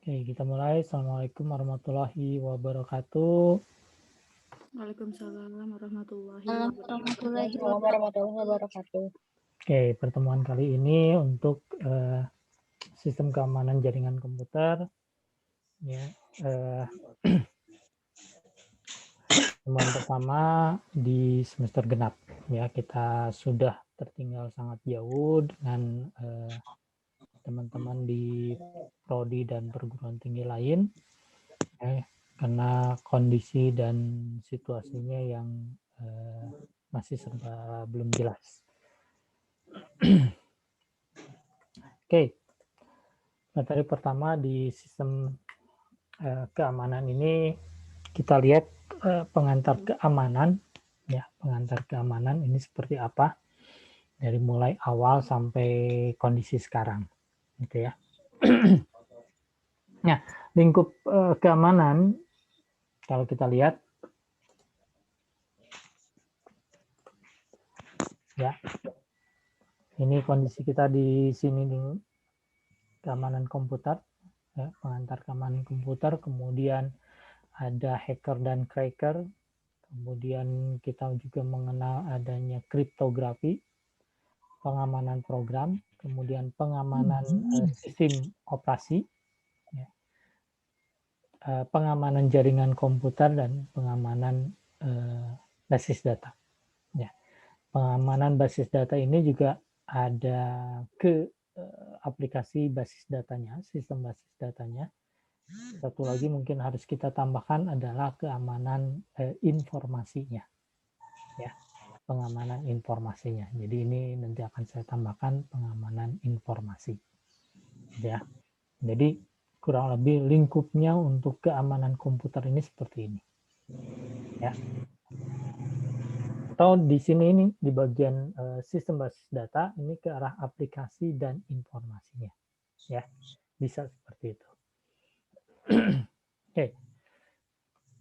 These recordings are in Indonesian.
Oke, kita mulai. Assalamualaikum warahmatullahi wabarakatuh. Waalaikumsalam warahmatullahi Warahmatullahi wabarakatuh. warahmatullahi wabarakatuh. Oke, pertemuan kali ini untuk sistem keamanan jaringan komputer. Ya, pertemuan pertama di semester genap. Ya, kita sudah tertinggal sangat jauh dengan teman-teman di prodi dan perguruan tinggi lain. Karena kondisi dan situasinya yang masih serba belum jelas. Oke, materi pertama di sistem keamanan ini kita lihat pengantar keamanan, ya, pengantar keamanan ini seperti apa dari mulai awal sampai kondisi sekarang, gitu ya. Nah, lingkup keamanan kalau kita lihat, ya, ini kondisi kita di sini dulu, keamanan komputer, ya, pengantar keamanan komputer, kemudian ada hacker dan cracker, kemudian kita juga mengenal adanya kriptografi, pengamanan program, kemudian pengamanan sistem operasi, ya, pengamanan jaringan komputer, dan pengamanan basis data. Ya. Pengamanan basis data ini juga ada ke aplikasi basis datanya, sistem basis datanya. Satu lagi mungkin harus kita tambahkan adalah keamanan informasinya, ya, pengamanan informasinya. Jadi ini nanti akan saya tambahkan pengamanan informasi, ya. Jadi kurang lebih lingkupnya untuk keamanan komputer ini seperti ini, ya. Atau di sini ini di bagian sistem basis data ini ke arah aplikasi dan informasinya, ya, bisa seperti itu. Oke.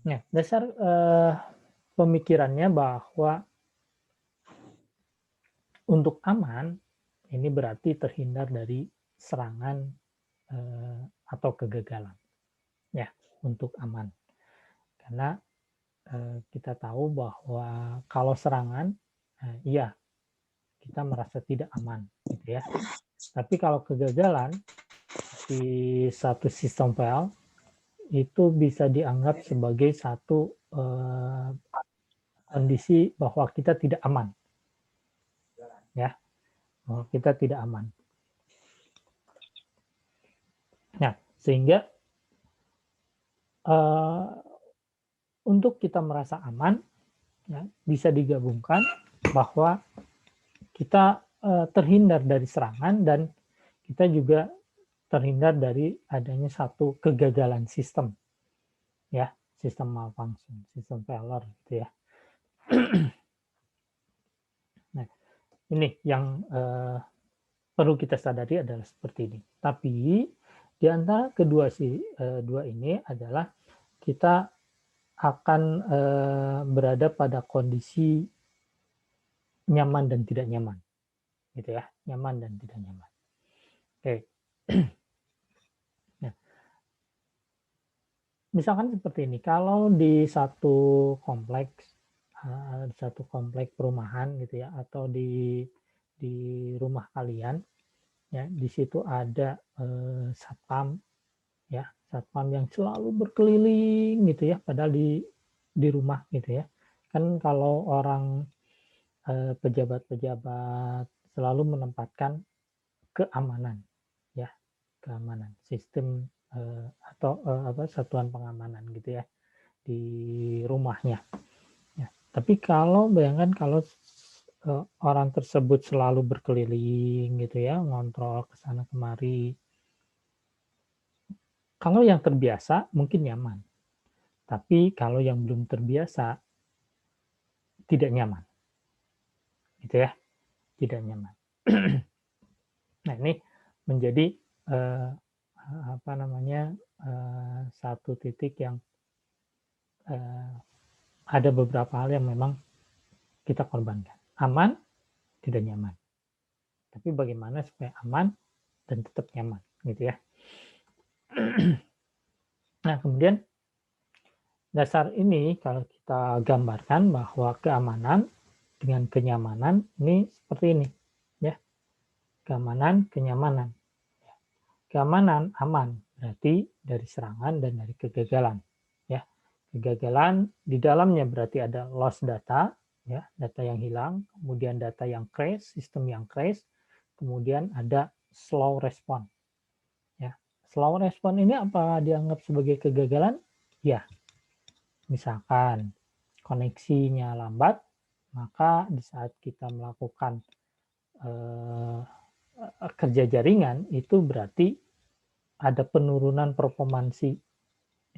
Nah, dasar pemikirannya bahwa untuk aman ini berarti terhindar dari serangan atau kegagalan, ya, untuk aman. Karena kita tahu bahwa kalau serangan, iya, kita merasa tidak aman, gitu ya. Tapi kalau kegagalan di satu sistem file itu bisa dianggap sebagai satu kondisi bahwa kita tidak aman, ya, bahwa kita tidak aman. Nah, sehingga untuk kita merasa aman, ya, bisa digabungkan bahwa kita terhindar dari serangan dan kita juga terhindar dari adanya satu kegagalan sistem, ya, sistem malfunction, sistem failure, gitu ya. Nah, ini yang perlu kita sadari adalah seperti ini. Tapi di antara kedua dua ini adalah kita akan berada pada kondisi nyaman dan tidak nyaman, gitu ya, nyaman dan tidak nyaman. Oke. Nah, misalkan seperti ini, kalau di satu kompleks perumahan, gitu ya, atau di rumah kalian, ya, di situ ada satpam, ya, satpam yang selalu berkeliling, gitu ya, padahal di rumah, gitu ya. Kan kalau orang pejabat-pejabat selalu menempatkan keamanan, ya, keamanan, sistem atau satuan pengamanan, gitu ya, di rumahnya. Ya. Tapi kalau bayangkan kalau orang tersebut selalu berkeliling, gitu ya, ngontrol ke sana kemari. Kalau yang terbiasa mungkin nyaman, tapi kalau yang belum terbiasa tidak nyaman, gitu ya, tidak nyaman. Nah, ini menjadi satu titik yang ada beberapa hal yang memang kita korbankan. Aman, tidak nyaman. Tapi bagaimana supaya aman dan tetap nyaman, gitu ya. Nah, kemudian dasar ini kalau kita gambarkan bahwa keamanan dengan kenyamanan ini seperti ini, ya. Keamanan, kenyamanan. Keamanan aman berarti dari serangan dan dari kegagalan, ya. Kegagalan di dalamnya berarti ada loss data, ya, data yang hilang, kemudian data yang crash, sistem yang crash, kemudian ada slow response, ya. Slow response ini apa dianggap sebagai kegagalan? Ya, misalkan koneksinya lambat, maka di saat kita melakukan kerja jaringan itu berarti ada penurunan performansi,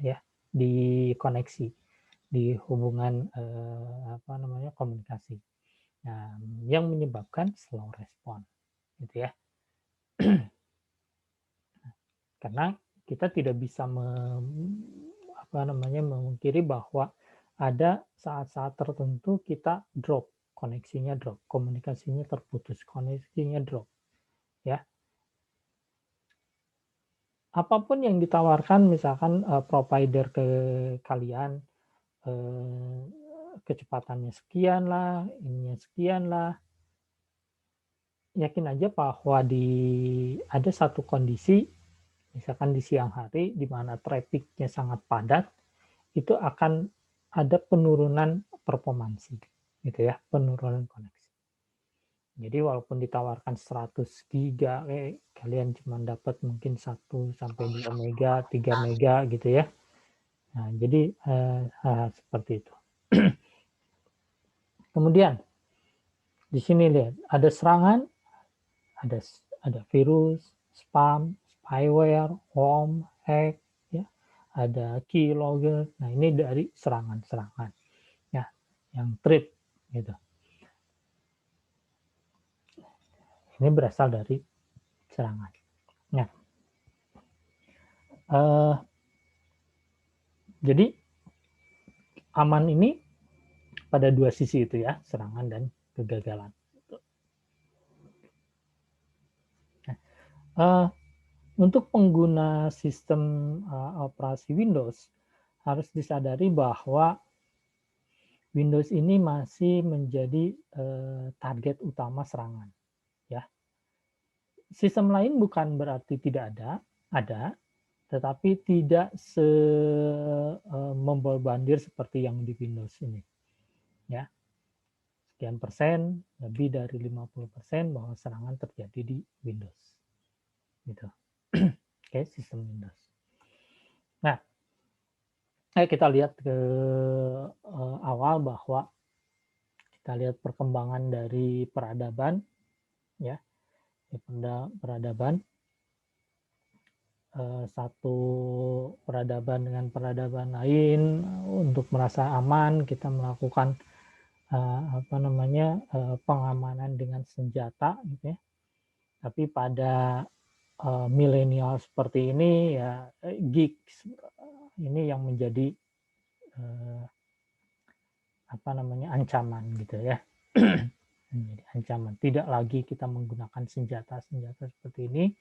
ya, di koneksi, di hubungan komunikasi. Nah, yang menyebabkan slow response, gitu ya. Karena kita tidak bisa memungkiri bahwa ada saat-saat tertentu kita drop, koneksinya drop, komunikasinya terputus, koneksinya drop, ya. Apapun yang ditawarkan, misalkan provider ke kalian, kecepatannya sekian lah, ininya sekian lah, yakin aja bahwa ada satu kondisi, misalkan di siang hari, di mana trafficnya sangat padat, itu akan ada penurunan performansi, gitu ya, penurunan koneksi. Jadi walaupun ditawarkan 100 giga, kalian cuma dapat mungkin 1 sampai 2 mega, 3 mega gitu ya. Nah, jadi seperti itu. Kemudian di sini lihat ada serangan, ada virus, spam, spyware, worm, hack, ya, ada keylogger. Nah, ini dari serangan-serangan, ya, yang threat gitu. Ini berasal dari serangan. Nah, jadi aman ini pada dua sisi itu ya, serangan dan kegagalan. Nah, untuk pengguna sistem operasi Windows harus disadari bahwa Windows ini masih menjadi target utama serangan, ya. Sistem lain bukan berarti tidak ada, tetapi tidak membombardir seperti yang di Windows ini, ya. Sekian persen, lebih dari 50% bahwa serangan terjadi di Windows, gitu. Oke, sistem Windows. Nah, kita lihat ke awal bahwa kita lihat perkembangan dari peradaban, ya, peradaban satu peradaban dengan peradaban lain untuk merasa aman kita melakukan pengamanan dengan senjata, gitu ya. Tapi pada milenial seperti ini ya geeks ini yang menjadi ancaman, gitu ya. Menjadi ancaman. Tidak lagi kita menggunakan senjata-senjata seperti ini,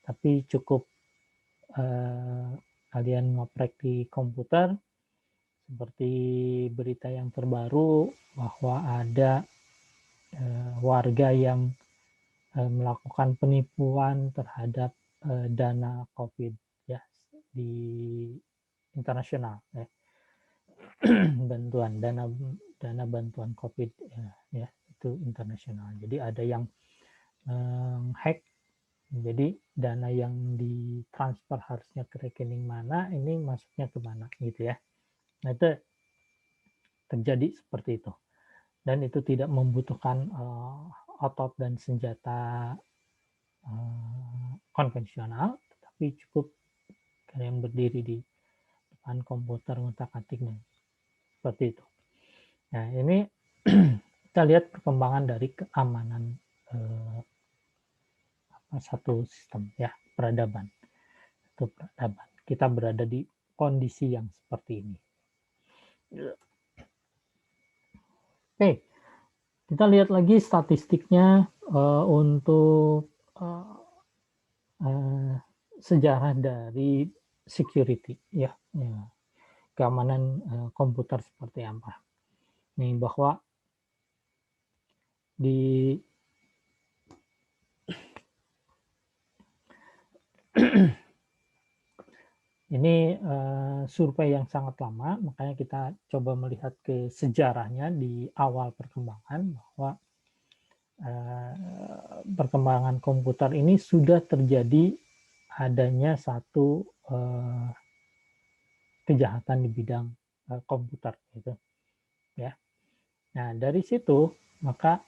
tapi cukup kalian ngoprek di komputer, seperti berita yang terbaru bahwa ada warga yang melakukan penipuan terhadap dana COVID, ya, di internasional, ya. dana bantuan COVID, ya, itu internasional. Jadi ada yang hack. Jadi dana yang ditransfer harusnya ke rekening mana, ini masuknya ke mana, gitu ya. Nah, itu terjadi seperti itu. Dan itu tidak membutuhkan otot dan senjata konvensional, tetapi cukup kalian berdiri di depan komputer ngutak-ngatiknya. Seperti itu. Nah, ini kita lihat perkembangan dari keamanan satu sistem, ya, peradaban. Itu peradaban. Kita berada di kondisi yang seperti ini. Oke, kita lihat lagi statistiknya untuk sejarah dari security, ya, keamanan komputer seperti apa. Nih bahwa di ini survei yang sangat lama, makanya kita coba melihat ke sejarahnya di awal perkembangan bahwa perkembangan komputer ini sudah terjadi adanya satu kejahatan di bidang komputer, gitu, ya. Nah dari situ maka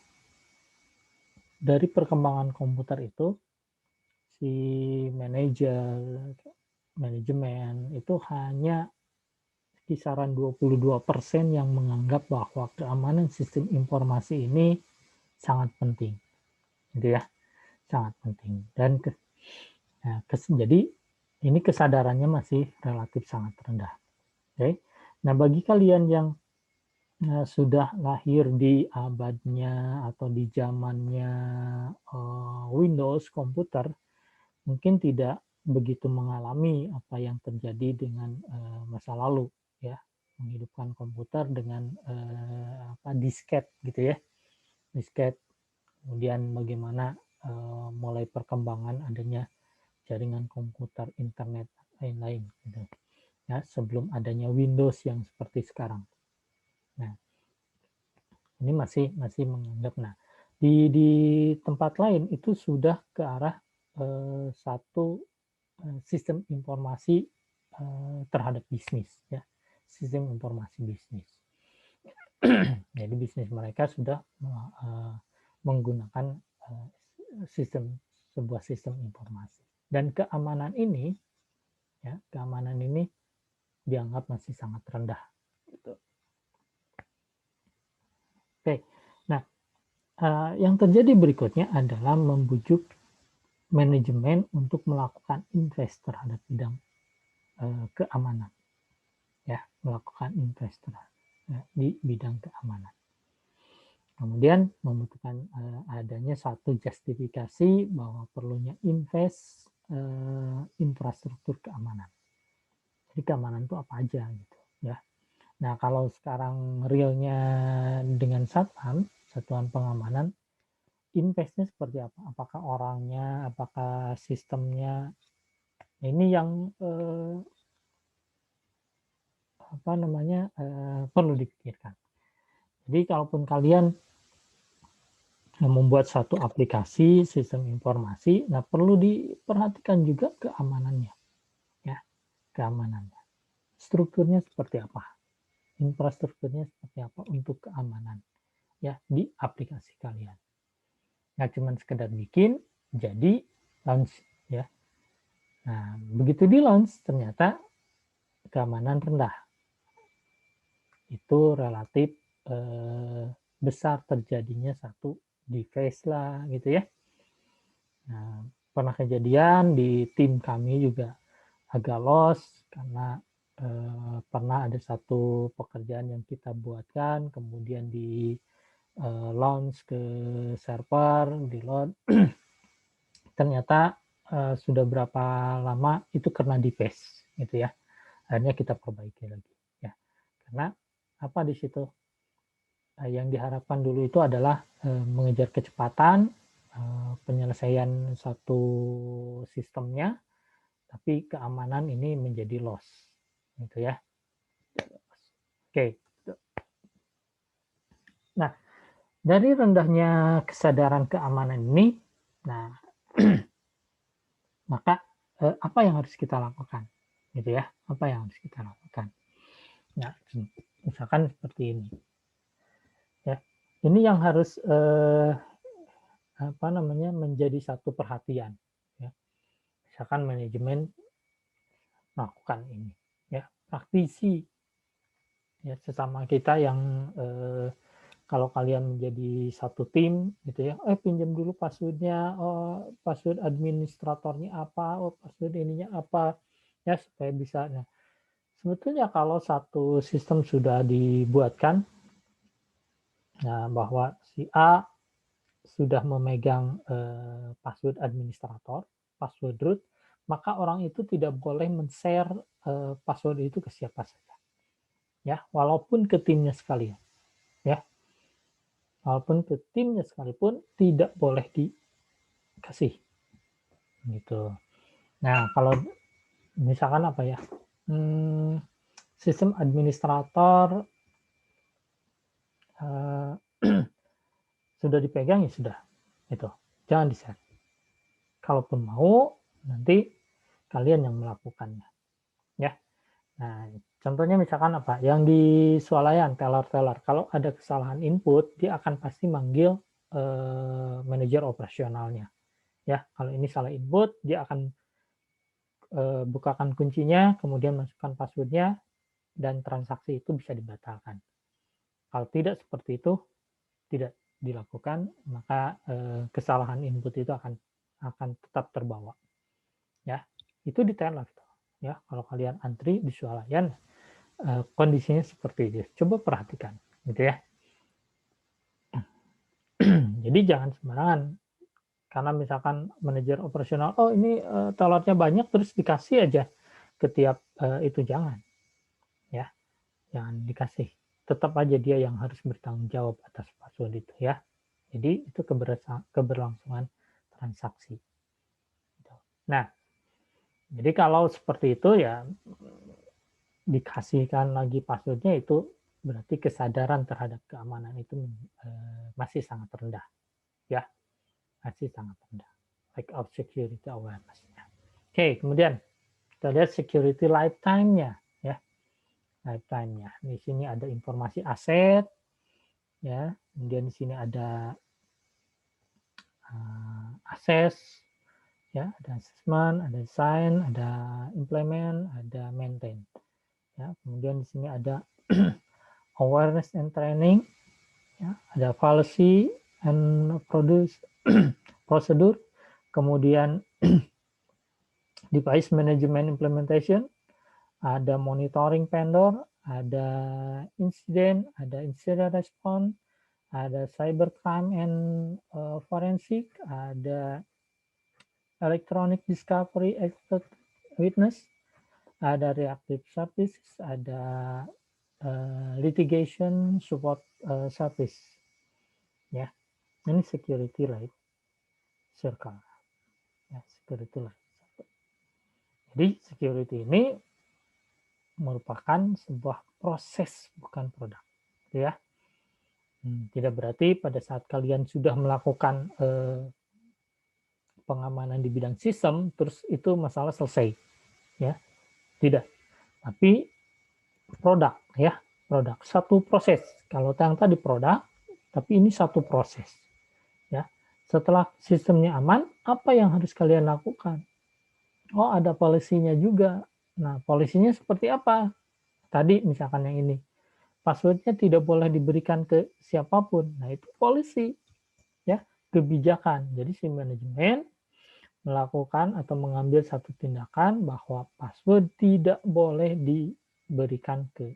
dari perkembangan komputer itu si manajemen itu hanya kisaran 22% yang menganggap bahwa keamanan sistem informasi ini sangat penting, gitu ya, sangat penting. Dan jadi ini kesadarannya masih relatif sangat rendah. Oke. Nah bagi kalian yang sudah lahir di abadnya atau di zamannya Windows komputer, mungkin tidak begitu mengalami apa yang terjadi dengan masa lalu, ya, menghidupkan komputer dengan disket, gitu ya, disket. Kemudian bagaimana mulai perkembangan adanya jaringan komputer, internet, lain-lain, gitu. Ya, sebelum adanya Windows yang seperti sekarang. Nah, ini masih menganggap. Nah, di tempat lain itu sudah ke arah satu sistem informasi terhadap bisnis, ya, sistem informasi bisnis. Jadi bisnis mereka sudah menggunakan sebuah sistem informasi, dan keamanan ini, ya, keamanan ini dianggap masih sangat rendah. Gitu. Oke, nah yang terjadi berikutnya adalah membujuk manajemen untuk melakukan invest terhadap bidang keamanan, ya, melakukan invest di bidang keamanan. Kemudian membutuhkan adanya satu justifikasi bahwa perlunya invest infrastruktur keamanan. Jadi keamanan itu apa aja, gitu, ya. Nah kalau sekarang realnya dengan satuan pengamanan, investnya seperti apa? Apakah orangnya, apakah sistemnya? Ini yang perlu dipikirkan. Jadi kalaupun kalian membuat satu aplikasi sistem informasi, nah perlu diperhatikan juga keamanannya, ya, keamanannya. Strukturnya seperti apa? Infrastrukturnya seperti apa untuk keamanan, ya, di aplikasi kalian. Nggak cuma sekedar bikin, jadi launch, ya. Nah, begitu di launch ternyata keamanan rendah. Itu relatif besar terjadinya satu device lah, gitu ya. Nah, pernah kejadian di tim kami juga agak loss karena pernah ada satu pekerjaan yang kita buatkan, kemudian di launch ke server, di load, ternyata sudah berapa lama itu kena device, gitu ya. Akhirnya kita perbaiki lagi, ya. Karena apa di situ? Yang diharapkan dulu itu adalah mengejar kecepatan, penyelesaian satu sistemnya, tapi keamanan ini menjadi loss, gitu ya. Oke. Nah, dari rendahnya kesadaran keamanan ini, nah maka apa yang harus kita lakukan, gitu ya? Apa yang harus kita lakukan? Nah, misalkan seperti ini, ya. Ini yang harus menjadi satu perhatian, ya. Misalkan manajemen melakukan ini, ya, praktisi, ya, sesama kita yang kalau kalian menjadi satu tim, gitu ya, pinjam dulu passwordnya, password administratornya apa, password ininya apa, ya, supaya bisa. Nah, sebetulnya kalau satu sistem sudah dibuatkan, nah, bahwa si A sudah memegang password administrator, password root, maka orang itu tidak boleh men-share password itu ke siapa saja. Ya, walaupun ke timnya sekalian. Ya, walaupun ke timnya sekalipun tidak boleh dikasih. Gitu. Nah, kalau misalkan apa ya? Sistem administrator sudah dipegang ya sudah. Itu. Jangan di-share. Kalaupun mau, nanti kalian yang melakukannya. Ya. Nah, contohnya misalkan apa? Yang di swalayan, teller-teller. Kalau ada kesalahan input, dia akan pasti manggil manajer operasionalnya. Ya, kalau ini salah input, dia akan bukakan kuncinya, kemudian masukkan passwordnya, dan transaksi itu bisa dibatalkan. Kalau tidak seperti itu, tidak dilakukan, maka kesalahan input itu akan tetap terbawa. Ya, itu di teller. Ya, kalau kalian antri di swalayan, kondisinya seperti itu. Coba perhatikan, gitu ya. Jadi jangan sembarangan. Karena misalkan manajer operasional, oh ini tellernya banyak, terus dikasih aja ke tiap itu, jangan. Ya, jangan dikasih. Tetap aja dia yang harus bertanggung jawab atas password itu ya. Jadi itu keberlangsungan transaksi. Nah, jadi kalau seperti itu ya dikasihkan lagi passwordnya, itu berarti kesadaran terhadap keamanan itu masih sangat rendah, ya, masih sangat rendah. Lack of security awareness-nya. Oke, kemudian kita lihat security lifetime-nya, ya, lifetime-nya. Di sini ada informasi aset, ya, kemudian di sini ada access, ya, ada assessment, ada design, ada implement, ada maintain. Ya, kemudian di sini ada awareness and training, ya, ada policy and procedure, kemudian device management implementation, ada monitoring vendor, ada incident response, ada cybercrime and forensic, ada electronic discovery expert witness, ada reactive services, ada litigation support service. Ya, ini security life circle. Ya, security life circle. Jadi security ini merupakan sebuah proses, bukan produk. Ya, tidak berarti pada saat kalian sudah melakukan pengamanan di bidang sistem, terus itu masalah selesai. Ya, tidak. Tapi produk, ya, produk. Satu proses. Kalau yang tadi produk, tapi ini satu proses. Ya, setelah sistemnya aman, apa yang harus kalian lakukan? Oh, ada polisinya juga. Nah, polisinya seperti apa? Tadi misalkan yang ini, passwordnya tidak boleh diberikan ke siapapun. Nah, itu polisi, ya, kebijakan. Jadi si manajemen melakukan atau mengambil satu tindakan bahwa password tidak boleh diberikan ke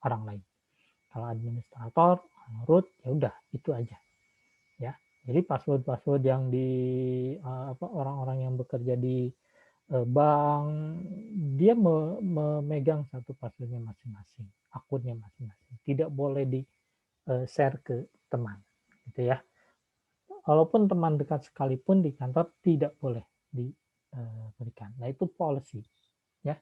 orang lain. Kalau administrator, root, ya udah itu aja. Ya, jadi password yang di orang-orang yang bekerja di bank, dia memegang satu passwordnya masing-masing, akunnya masing-masing. Tidak boleh di share ke teman, gitu ya. Walaupun teman dekat sekalipun di kantor tidak boleh diberikan. Nah, itu policy, ya.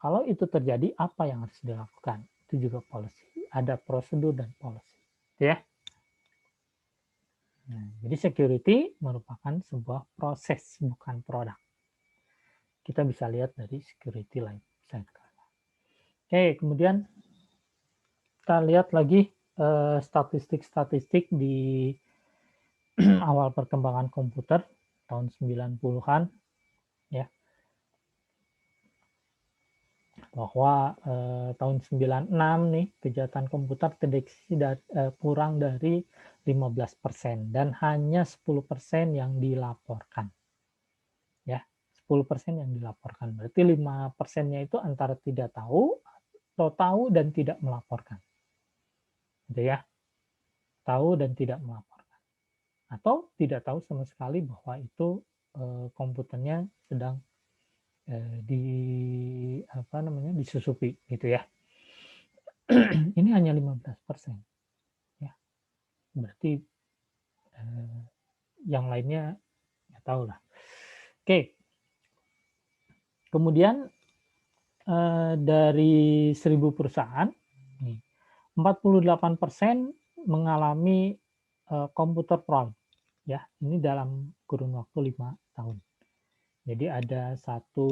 Kalau itu terjadi, apa yang harus dilakukan? Itu juga policy. Ada prosedur dan policy, ya. Nah, jadi security merupakan sebuah proses, bukan produk. Kita bisa lihat dari security life cycle. Oke, kemudian kita lihat lagi statistik-statistik di awal perkembangan komputer tahun 90-an, ya, bahwa tahun 96 nih kejahatan komputer terdeteksi kurang dari 15% dan hanya 10% yang dilaporkan, ya, 10% yang dilaporkan, berarti 5%-nya itu antara tidak tahu atau tahu dan tidak melaporkan, gitu ya, tahu dan tidak melaporkan, atau tidak tahu sama sekali bahwa itu komputernya sedang disusupi gitu ya. Ini hanya 15%. Ya. Berarti yang lainnya nggak tahu lah. Oke. Kemudian dari 1.000 perusahaan, 48% mengalami komputer fraud. Ya, ini dalam kurun waktu 5 tahun. Jadi ada satu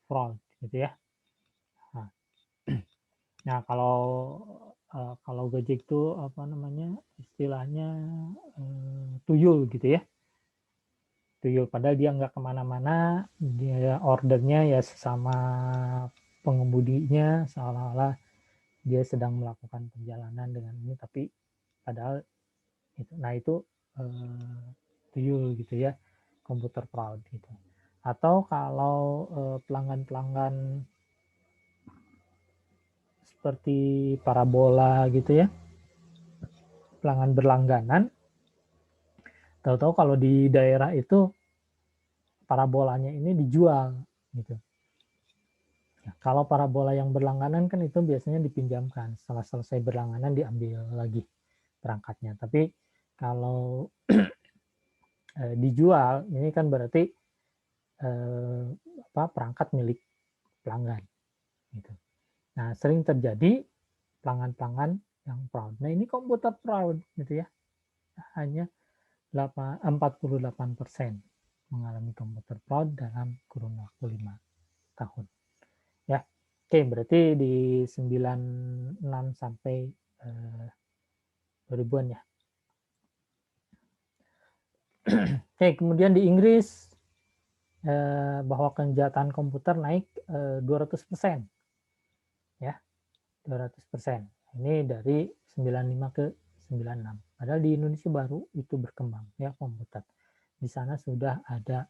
fraud, gitu ya. Nah, kalau Gojek itu istilahnya tuyul gitu ya. Tuyul, padahal dia nggak kemana-mana, dia ordernya ya sesama pengemudinya, seolah-olah dia sedang melakukan perjalanan dengan ini, tapi padahal itu tuyul gitu ya, komputer fraud gitu. Atau kalau pelanggan-pelanggan seperti parabola gitu ya, pelanggan berlangganan, tahu-tahu kalau di daerah itu parabolanya ini dijual gitu. Nah, kalau parabola yang berlangganan kan itu biasanya dipinjamkan, setelah selesai berlangganan diambil lagi perangkatnya. Tapi kalau dijual ini kan berarti perangkat milik pelanggan gitu. Nah, sering terjadi pelanggan-pelanggan yang fraud. Nah, ini komputer fraud gitu ya. Hanya 48% mengalami komputer fraud dalam kurun waktu 5 tahun. Ya. Oke, berarti di 96 sampai 2000-an ya. Oke, kemudian di Inggris bahwa kejahatan komputer naik 200%. Ya. 200%. Ini dari 95 ke 96. Padahal di Indonesia baru itu berkembang ya komputer. Di sana sudah ada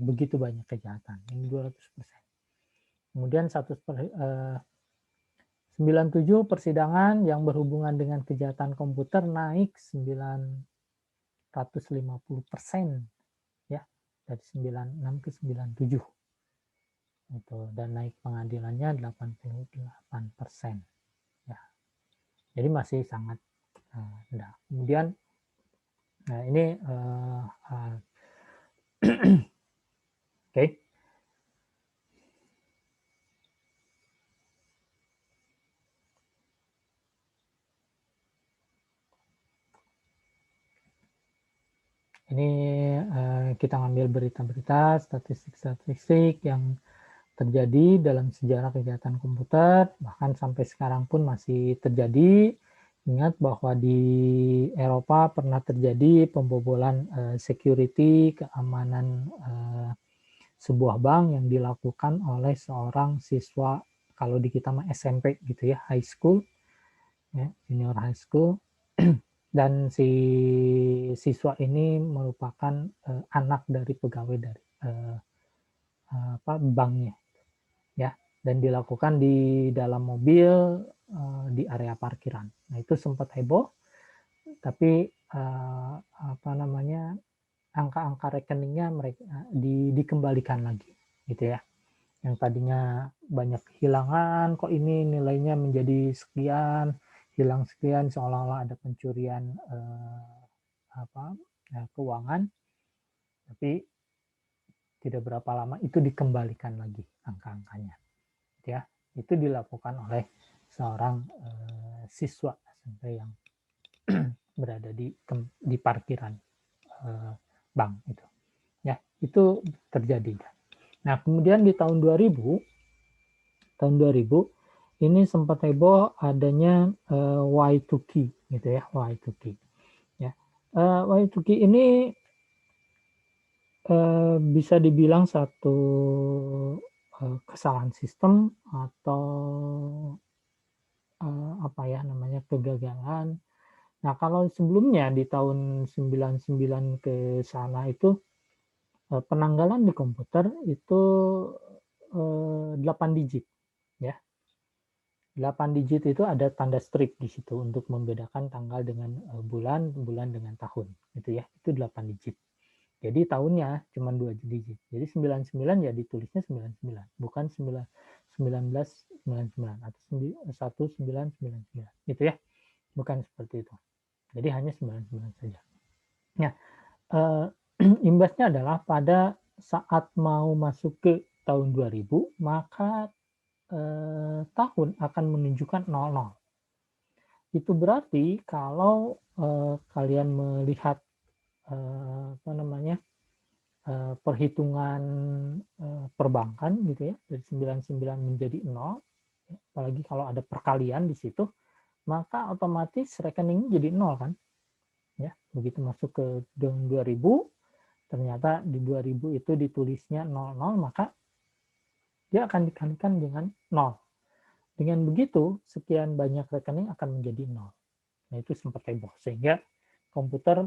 begitu banyak kejahatan. Ini 200%. Kemudian 97 persidangan yang berhubungan dengan kejahatan komputer naik 950% ya, dari 96 ke 97. Itu, dan naik pengadilannya 88%. Ya. Jadi masih sangat rendah. Kemudian ini oke. Ini kita ngambil berita-berita, statistik-statistik yang terjadi dalam sejarah kejahatan komputer, bahkan sampai sekarang pun masih terjadi. Ingat bahwa di Eropa pernah terjadi pembobolan security, keamanan sebuah bank yang dilakukan oleh seorang siswa, kalau di kita mah SMP gitu ya, high school, ya, junior high school. Dan si siswa ini merupakan anak dari pegawai dari banknya, ya, dan dilakukan di dalam mobil di area parkiran. Nah, itu sempat heboh, tapi angka-angka rekeningnya mereka dikembalikan lagi, gitu ya. Yang tadinya banyak kehilangan, kok ini nilainya menjadi sekian, hilang sekian, seolah-olah ada pencurian keuangan, tapi tidak berapa lama itu dikembalikan lagi angka-angkanya, ya. Itu dilakukan oleh seorang siswa yang berada di parkiran bank itu, ya. Itu terjadi. Nah, kemudian di tahun 2000 ini sempat heboh adanya Y2K gitu ya, Y2K. Ya. Y2K ini bisa dibilang satu kesalahan sistem atau kegagalan. Nah, kalau sebelumnya di tahun 99 ke sana itu penanggalan di komputer itu 8 digit ya. 8 digit itu ada tanda strip di situ untuk membedakan tanggal dengan bulan dengan tahun gitu ya. Itu 8 digit. Jadi tahunnya cuma 2 digit. Jadi 99 ya ditulisnya 99, bukan 1999 atau 1999. Gitu ya. Bukan seperti itu. Jadi hanya 99 saja. Nah, imbasnya adalah pada saat mau masuk ke tahun 2000, maka tahun akan menunjukkan 00. Itu berarti kalau kalian melihat apa namanya perhitungan perbankan gitu ya, dari 99 menjadi 0, apalagi kalau ada perkalian di situ, maka otomatis rekening jadi 0 kan. Ya, begitu masuk ke tahun 2000, ternyata di 2000 itu ditulisnya 00, maka dia akan dikalikan dengan 0. Dengan begitu, sekian banyak rekening akan menjadi 0. Nah, itu sempat heboh. Sehingga komputer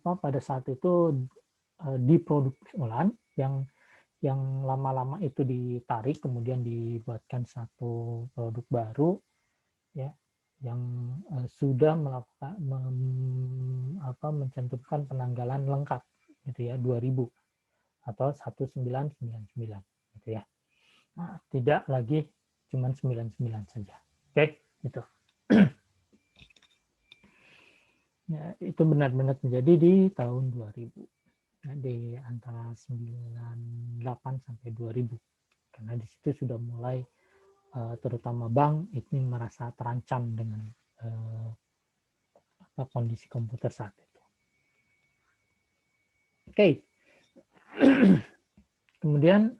pada saat itu diproduksi ulang, yang lama-lama itu ditarik, kemudian dibuatkan satu produk baru, ya, yang sudah melakukan mencantumkan penanggalan lengkap, gitu ya, 2000 atau 1999, gitu ya. Nah, tidak lagi cuma 99 saja. Oke, itu. Ya, itu benar-benar terjadi di tahun 2000. Ya, di antara 98 sampai 2000. Karena di situ sudah mulai terutama bank itu merasa terancam dengan kondisi komputer saat itu. Oke. Kemudian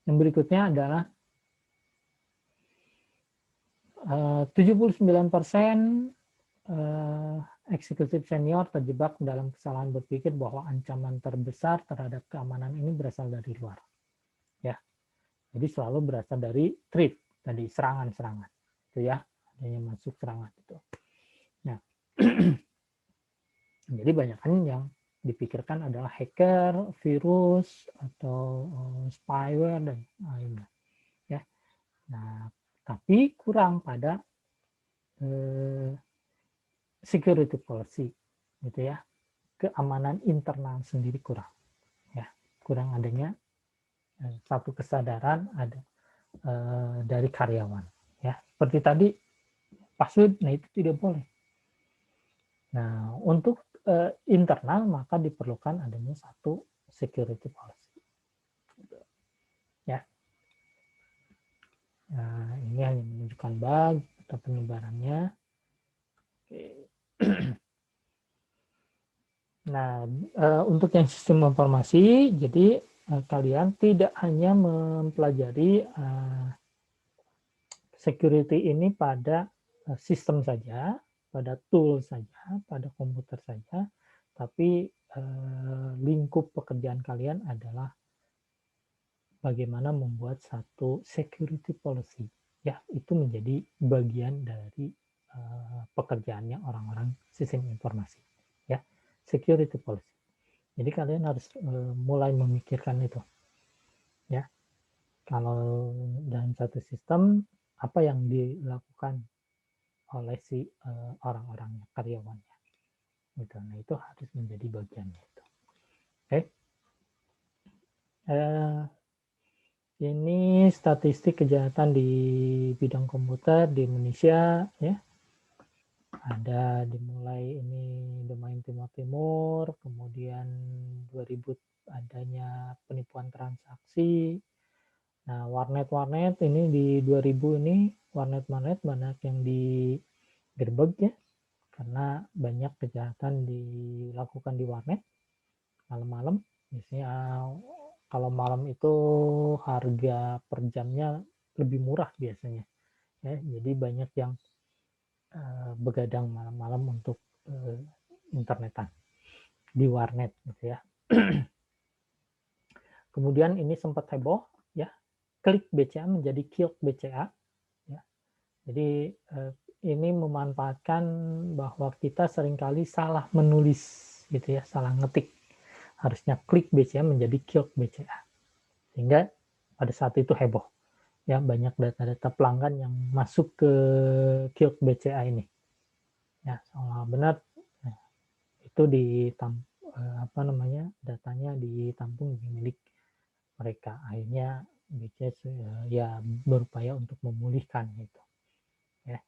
yang berikutnya adalah 79% eksekutif senior terjebak dalam kesalahan berpikir bahwa ancaman terbesar terhadap keamanan ini berasal dari luar. Ya. Jadi selalu berasal dari threat, tadi serangan-serangan. Itu ya, adanya masuk serangan itu. Nah, jadi banyak kan yang dipikirkan adalah hacker, virus, atau spyware dan lainnya. Ya. Nah, tapi kurang pada security policy, gitu ya. Keamanan internal sendiri kurang. Ya, kurang adanya satu kesadaran ada dari karyawan. Ya, seperti tadi password, nah itu tidak boleh. Nah, untuk internal maka diperlukan adanya satu security policy. Ya. Nah, ini hanya menunjukkan bug atau penyebarannya. Oke. Nah, untuk yang sistem informasi, jadi kalian tidak hanya mempelajari security ini pada sistem saja, pada tool saja, pada komputer saja, tapi lingkup pekerjaan kalian adalah bagaimana membuat satu security policy. Ya, itu menjadi bagian dari pekerjaannya orang-orang sistem informasi. Ya, security policy. Jadi kalian harus mulai memikirkan itu. Ya, kalau dalam satu sistem apa yang dilakukan oleh si orang-orangnya, karyawannya. Gitu. Nah, itu harus menjadi bagiannya itu. Oke. Ini statistik kejahatan di bidang komputer di Indonesia, ya. Ada dimulai ini domain Timur, kemudian 2000 adanya penipuan transaksi. Nah, warnet ini di 2000 ini warnet banyak yang digerebek ya, karena banyak kejahatan dilakukan di warnet malam-malam. Biasanya kalau malam itu harga per jamnya lebih murah biasanya. Ya, jadi banyak yang begadang malam-malam untuk internetan di warnet gitu ya. Kemudian ini sempat heboh ya, klik BCA menjadi kill BCA ya. Jadi ini memanfaatkan bahwa kita seringkali salah menulis gitu ya, salah ngetik. Harusnya klik BCA menjadi kill BCA. Sehingga pada saat itu heboh. Ya, banyak data-data pelanggan yang masuk ke kill BCA ini. Ya, seolah benar. Nah, itu datanya ditampung di milik mereka. Akhirnya BCS ya berupaya untuk memulihkan itu. Ya.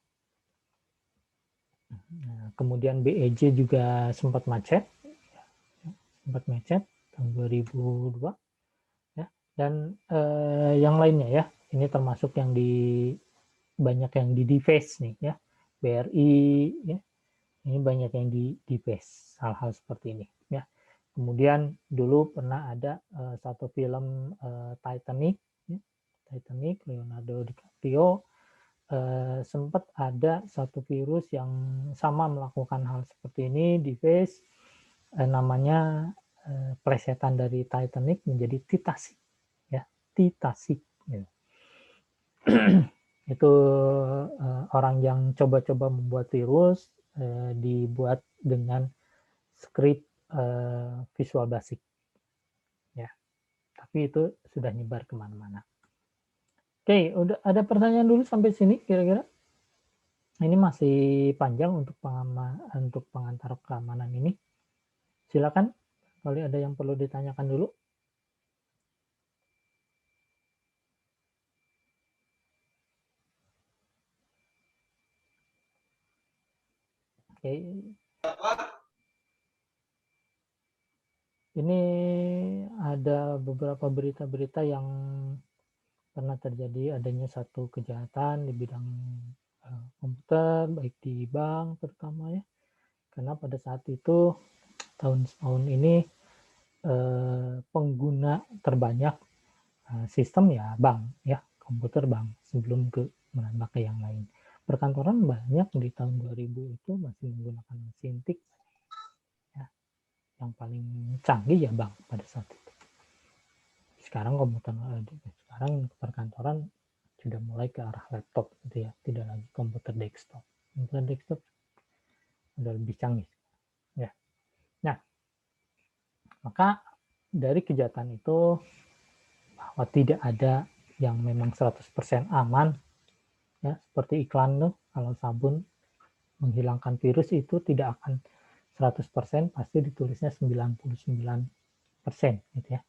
Nah, kemudian BEJ juga sempat macet tahun 2002 ya. Dan yang lainnya ya, ini termasuk yang banyak yang di deface nih ya, BRI ya, ini banyak yang di deface hal-hal seperti ini ya. Kemudian dulu pernah ada satu film Titanic ya. Titanic, Leonardo DiCaprio, sempat ada satu virus yang sama melakukan hal seperti ini di face, namanya plesetan dari Titanic menjadi Titanic ya, Titanic ya. Itu orang yang coba-coba membuat virus dibuat dengan script Visual Basic ya, tapi itu sudah nyebar kemana-mana. Oke, udah ada pertanyaan dulu sampai sini kira-kira? Ini masih panjang untuk pengantar keamanan ini. Silakan, kalau ada yang perlu ditanyakan dulu. Oke. Ini ada beberapa berita-berita yang pernah terjadi adanya satu kejahatan di bidang komputer, baik di bank terutama ya. Karena pada saat itu tahun ini pengguna terbanyak sistem ya bank ya, komputer bank, sebelum merambah ke yang lain. Perkantoran banyak di tahun 2000 itu masih menggunakan mesin tik ya. Yang paling canggih ya bank pada saat itu. Sekarang perkantoran sudah mulai ke arah laptop gitu ya, tidak lagi komputer desktop. Komputer desktop sudah lebih canggih ya. Nah, maka dari kejahatan itu bahwa tidak ada yang memang 100% aman ya, seperti iklan tuh, kalau sabun menghilangkan virus itu tidak akan 100%, pasti ditulisnya 99% gitu ya.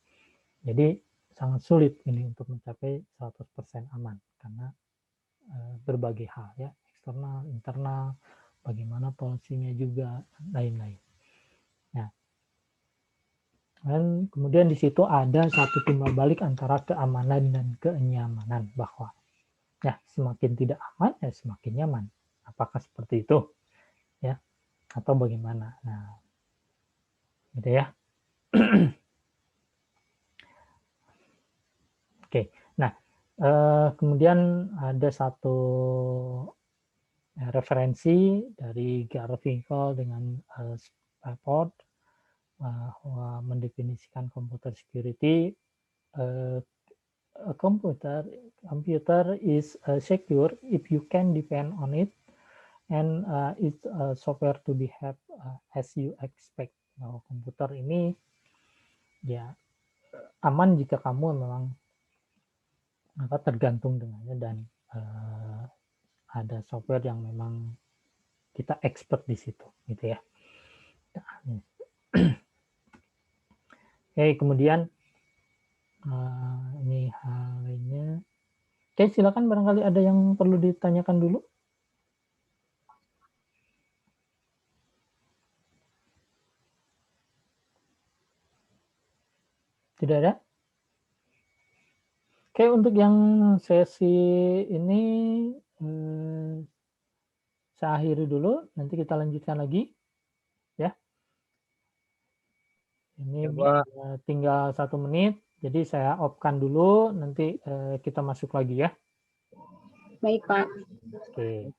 Jadi sangat sulit ini untuk mencapai 100% aman karena berbagai hal ya, eksternal, internal, bagaimana polisinya juga, lain-lain. Nah, dan kemudian di situ ada satu timbal balik antara keamanan dan kenyamanan, bahwa ya semakin tidak aman ya semakin nyaman. Apakah seperti itu ya atau bagaimana? Nah, gitu ya. Oke. Nah, kemudian ada satu referensi dari Garfinkel dengan Spafford bahwa mendefinisikan computer security, a computer is secure if you can depend on it and it's software to behave as you expect. Bahwa komputer ini ya aman jika kamu memang tergantung dengannya dan ada software yang memang kita expert di situ gitu ya. Oke, kemudian ini hal lainnya. Oke, silakan, barangkali ada yang perlu ditanyakan dulu. Tidak ada? Oke, untuk yang sesi ini saya akhiri dulu, nanti kita lanjutkan lagi ya. Ini tinggal 1 menit, jadi saya off-kan dulu, nanti kita masuk lagi ya. Baik, Pak. Oke.